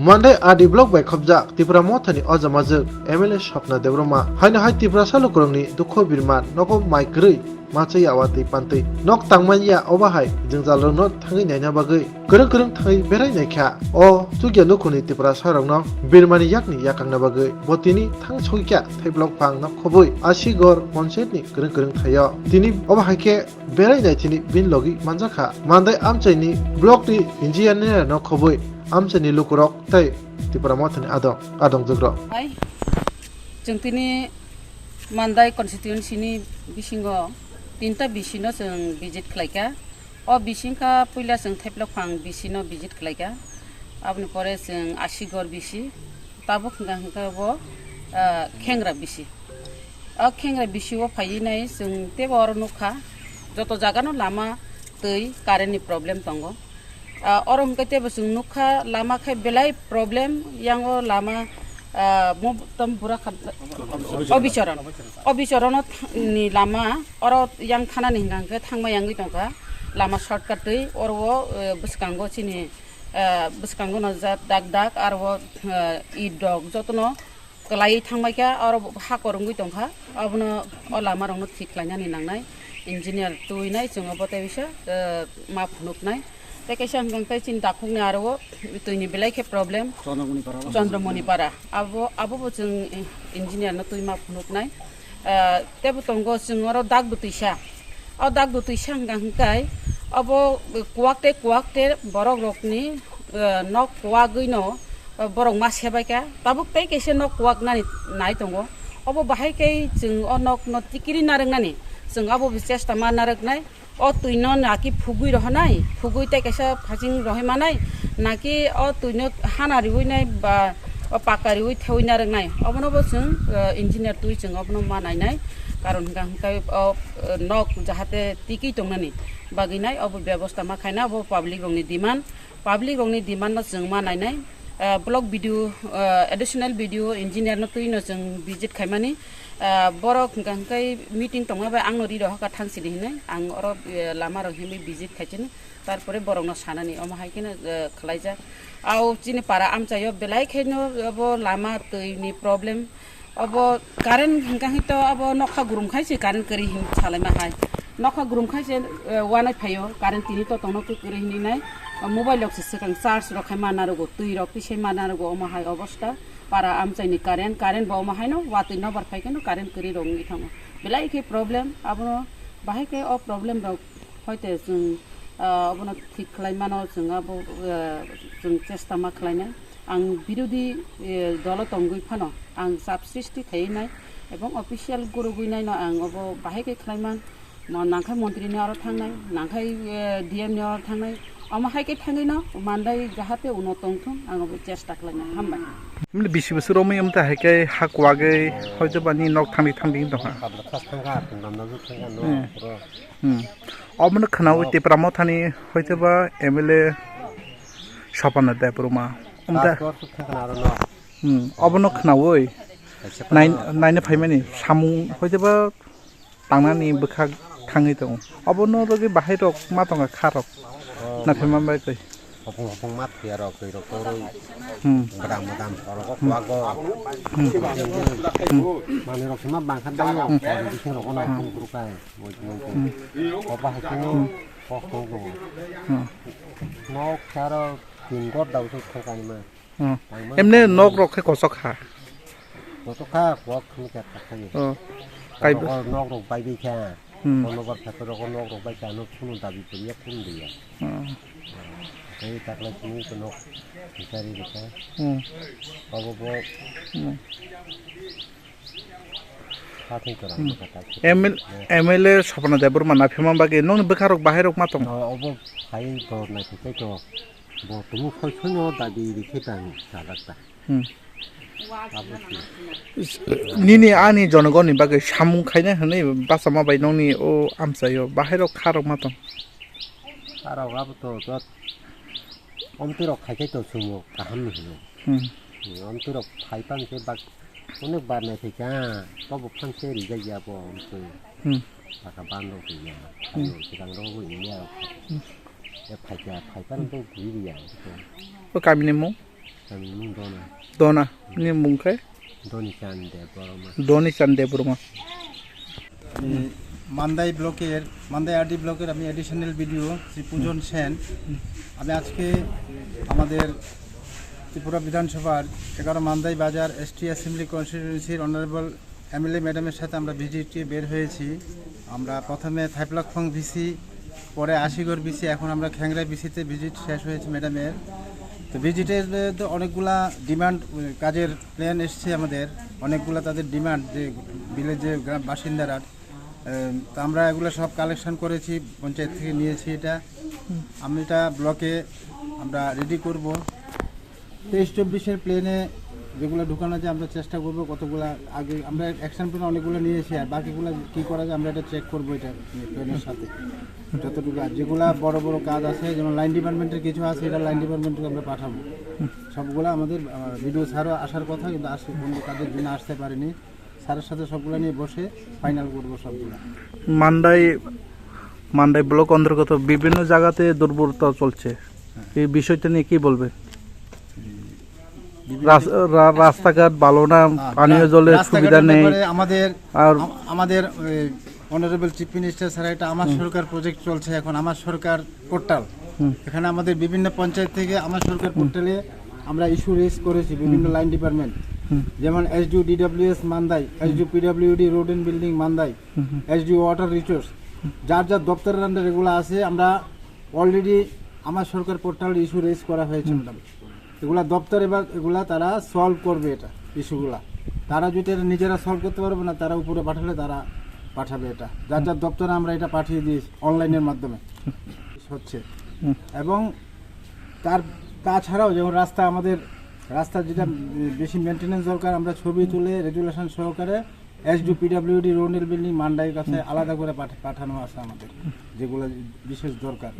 Mandai adi blok by khobja Tipra mothani ojamajak MLA Swapna Debbarma haina hai Tiprasarogni dukho birman noko maikrui machai awati pantei nok tangmanya obahai Jwngjal no thangi naina bagai kereng thangi berai naikha o tugya nukuni Tiprasarogno birmani yakni yakangna bagai botini thang chogikya thai blok phang no khoboi asigor ponshetni kereng thayo tini obahai ke berai naithini bin logi manjakha Mandai Amchaini blok ni engineer no khoboi Amchaini lukurok tai Tiprasarogni adong jogro hai jengtini Mandai constituency ni bisingo tinta bisino जों visit खालायगा o bisingka puila जों thaiplok phang bisino visit खालायगा abni pore जों asigor bisi tabo khanga bo khengra bisi o khengra bisi o phainai जों tebo aro nukha joto jagano lama tei current ni problem tongo orom kate bo जों nukha lama khai belai problem yango lama tam pura obicharon ni lama oro yang khana ni hingangke thangma yangi tongka lama shortcut tei orwo buskango chini buskango no dak arwo I dog jotono klai thangmaika oro hakorungui tongka abno o lama rongno thiklainani nangnai engineer tuinai jongo botebisa ma phunuknai Tekesang gangkai cinta kung naro itu ini belai ke problem Chandramoni para abo boceng engineer na tuima punuk nai tebu tonggo sengoro dag butisha o dag butisha gangkai abo kuakte borok rokni nok kuagui no borok mas hebai ka tabuk tei kese nok kuak nai tonggo abo bahai kai jeng o nok no tikiri nareng nani jeng abo bichesta ma narek nai o tuino naki phugui rohanai phugui te kaisa phajing rohe manai naki o tuino hanari uinai ba pakari ui theoina rengnai obno bo जों engineer tui जों obno manai nai karon gangkai o nok jahate tiki tongnani baginai obo ব্যবস্থা ma khaina bo public rongni demand no जों manai nai blog video additional video engineer no tui no जों visit khaimani borok gangkai meeting tongma ba angno ri roha ka thangsini hinai ang oro lama ro himi visit khaichin tarpore borok no sanani omo haikena khlaija au chini para amchayo belai khaino abo lama tui ni problem abo current hingkang hito abo nokha gurum khaisi current kari hin chalai ma hai nokha gurum khaise wanai phayo current tini to tongno ku kari hini nai mobile ok sekang charge ro khai manarugo tui ro pisai manarugo omo hai obostha para Amchaini current bo ma haino watui no bar phaikeno current kari rongi thango belai ke problem abono bahai ke o problem ro hoite जों abono thik khlai mano जों abo जों chesta ma khlaina ang birodi dolo tongui phano ang subscribe khainai ebong official guru guinai no ang obo bahai ke khlaiman nangkhai mantri ni aro thangnai nangkhai DM ni aro thangnai ama haike thangai no Mandai jahate uno tongthum ang obo chesta khlaina hambai Mili bisi besuro mi amta heke hakwage hoyto bani nok thangdi dong ha. Obno khanawi Tipramo thani hoyto ba MLA Swapna Debbarma amta obno khanawi naina phaimani samung hoyto ba tangnani bukha thangi dong obno rogi bahai rok ma tonga kharok na phema bai kai Opung mat ya rok koroi badam oro ko wago mane rok ma bang khan dai ko di sing rok na pung krukai ko pa hakino ko ko no charo tin god dau su khan ma emne nok rok khe kosok ha ko ko khni ka khani kai nok rok bai bi kha no ba thak rok nok rok bai ka no phunu da bi pria phun dia Ini tak lagi ni penuh mencari kita. Bawa Hati kerana kata. MLA Swapna Debbarma na phema bagi non bekarok bahirok matong. Obo hai ko na kita ko. Bo tumu khoi khonyo da di dikhitan salakta. Nini ani jonogoni bagi samung khaina hne basama bai noni o amsayo bahirok kharok matong. Ara gab to Omtirok khai to sumo kaham ni omtirok khai pan se bak onek bar na thika bobo phan se ri ja bo omtu baka ban ro ki ya ayo sidang ro ni ya e khai pan to gui ya o kamine mo kami mung dona Dona ni mungkai doni chan Debbarma Doni Chan Debbarma Mandai ব্লকের Mandai RD ব্লকের আমি additional video Shri পূজন সেন। আমি আজকে আমাদের ত্রিপুরা বিধানসভার 11 মান্দাই বাজার ST assembly কনস্টিটিউয়েন্সির honourable MLA ম্যাডামের সাথে আমরা ভিজিটে বের হয়েছি। আমরা প্রথমে থাইপ্লাকফং ভিসি, পরে আশিগড় ভিসি, এখন আমরা খ্যাংরা ভিসিতে ভিজিট শেষ হয়েছে ম্যাডামের। তো ভিজিটের তো অনেকগুলা ডিমান্ড কাজের প্ল্যান এসছে আমাদের, অনেকগুলা তাদের ডিমান্ড যে ভিলেজের গ্রাম বাসিন্দারা। তো আমরা এগুলো সব কালেকশন করেছি, পঞ্চায়েত থেকে নিয়েছি। আমি এটা ব্লকে আমরা রেডি করব। 23-24 প্লেনে যেগুলো ঢুকানো যায় আমরা চেষ্টা করব। কতগুলো আগে আমরা অ্যাকশন প্ল্যান অনেকগুলো নিয়েছি, আর বাকিগুলো কী করা যায় আমরা এটা চেক করবো এটা প্ল্যানের সাথে যতটুকু। আর যেগুলো বড় বড় কাজ আছে, যেমন লাইন ডিপার্টমেন্টের কিছু আছে, এটা লাইন ডিপার্টমেন্টকে আমরা পাঠাবো। সবগুলো আমাদের ভিডিও স্যারও আসার কথা, কিন্তু আসে কোনো কাজের জন্য আসতে পারেনি। স্যারের সাথে সবগুলো নিয়ে বসে ফাইনাল করবো সবগুলো। মান্দাই ব্লক অন্তর্গত বিভিন্ন জায়গাতে দুর্বলতা চলছে, এই বিষয়টা নিয়ে কি বলবেন? রাস্তাঘাট ভালো না, পানীয় জলের সুবিধা নেই। আমাদের অনারেবল চিফ মিনিস্টার স্যার এটা আমার সরকার প্রজেক্ট চলছে এখন, আমার সরকার পোর্টাল। এখানে আমাদের বিভিন্ন পঞ্চায়েত থেকে আমার সরকার পোর্টালে আমরা ইস্যু রেজ করেছি বিভিন্ন লাইন ডিপার্টমেন্ট, যেমন SDU DWS Mandai, SDU PWD road and building Mandai, SDU water resource, যার যার দপ্তরের আন্ডার এগুলো আছে। আমরা অলরেডি আমার সরকার পোর্টাল ইস্যু রেজ করা হয়েছে ম্যাডাম। এগুলা দপ্তর এবার এগুলা তারা সলভ করবে, এটা ইস্যুগুলা তারা যদি এটা নিজেরা সলভ করতে পারবে না, তারা উপরে পাঠালে তারা পাঠাবে। এটা যার যার দপ্তরে আমরা এটা পাঠিয়ে দিয়েছি অনলাইনের মাধ্যমে হচ্ছে। এবং তাছাড়াও যেমন আমাদের রাস্তা যেটা বেশি মেনটেন্যান্স দরকার, আমরা ছবি তুলে রেজুলেশন সহকারে SDU PWD road and building মান্ডাইয়ের কাছে আলাদা করে পাঠানো আছে আমাদের, যেগুলো বিশেষ দরকার।